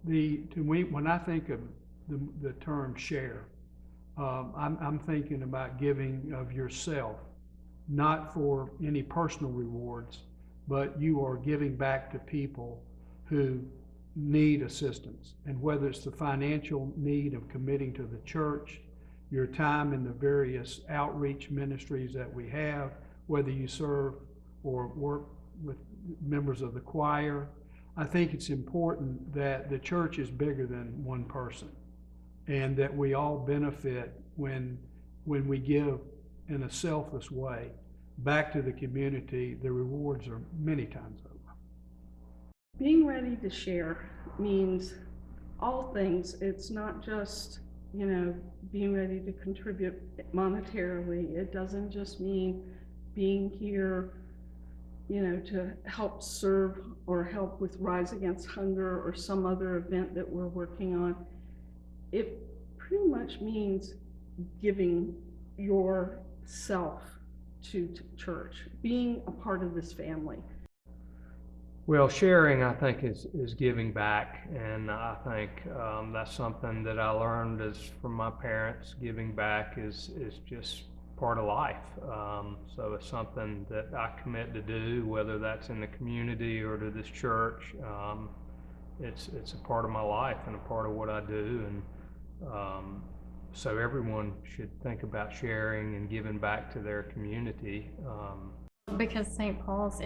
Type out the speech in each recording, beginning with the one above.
when I think of the term share, I'm thinking about giving of yourself, not for any personal rewards, but you are giving back to people who need assistance. And whether it's the financial need of committing to the church, your time in the various outreach ministries that we have, whether you serve or work with members of the choir, I think it's important that the church is bigger than one person, and that we all benefit when we give in a selfless way back to the community. The rewards are many times over. Being ready to share means all things. It's not just, being ready to contribute monetarily. It doesn't just mean being here, to help serve or help with Rise Against Hunger or some other event that we're working on. It pretty much means giving yourself to church, being a part of this family. Well, sharing, I think, is giving back, and I think that's something that I learned from my parents. Giving back is just part of life. So it's something that I commit to do, whether that's in the community or to this church. It's a part of my life and a part of what I do, and so everyone should think about sharing and giving back to their community. Because St. Paul's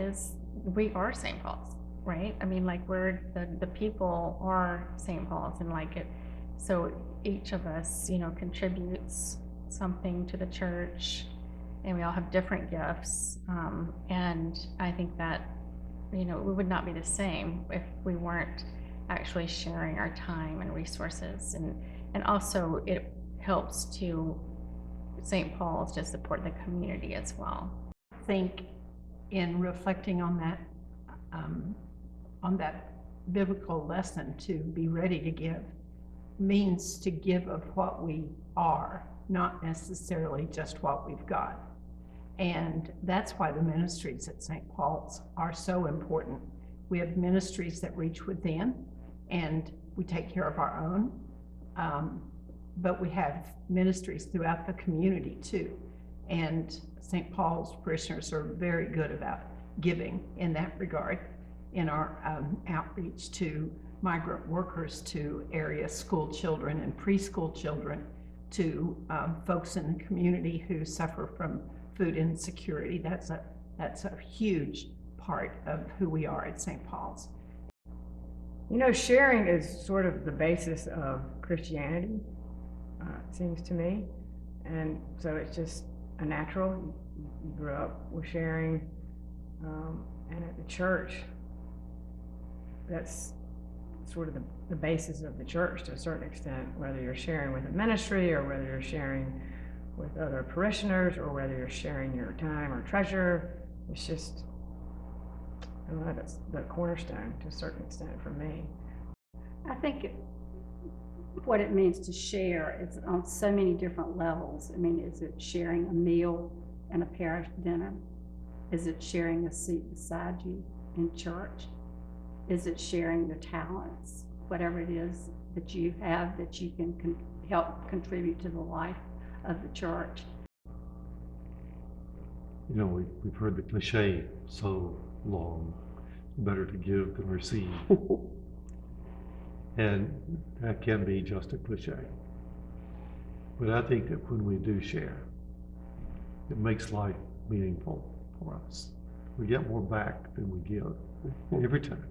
we are St. Paul's, right? I mean, like, we're the people are St. Paul's, and so each of us, contributes something to the church, and we all have different gifts. And I think that, we would not be the same if we weren't actually sharing our time and resources, and also it helps St. Paul's to support the community as well. I think in reflecting on that biblical lesson, to be ready to give means to give of what we are, not necessarily just what we've got. And that's why the ministries at St. Paul's are so important. We have ministries that reach within, and we take care of our own, but we have ministries throughout the community too. And St. Paul's parishioners are very good about giving in that regard, in our outreach to migrant workers, to area school children and preschool children, to folks in the community who suffer from food insecurity. That's a huge part of who we are at St. Paul's. Sharing is sort of the basis of Christianity, it seems to me. And so it's just a natural. You grew up with sharing, and at the church, that's sort of the basis of the church to a certain extent, whether you're sharing with a ministry or whether you're sharing with other parishioners or whether you're sharing your time or treasure. It's just, I don't know, that's the cornerstone to a certain extent for me. I think what it means to share is on so many different levels. I mean, is it sharing a meal and a parish dinner? Is it sharing a seat beside you in church? Is it sharing your talents, whatever it is that you have that you can help contribute to the life of the church? We've heard the cliche so long, better to give than receive. And that can be just a cliche. But I think that when we do share, it makes life meaningful for us. We get more back than we give every time.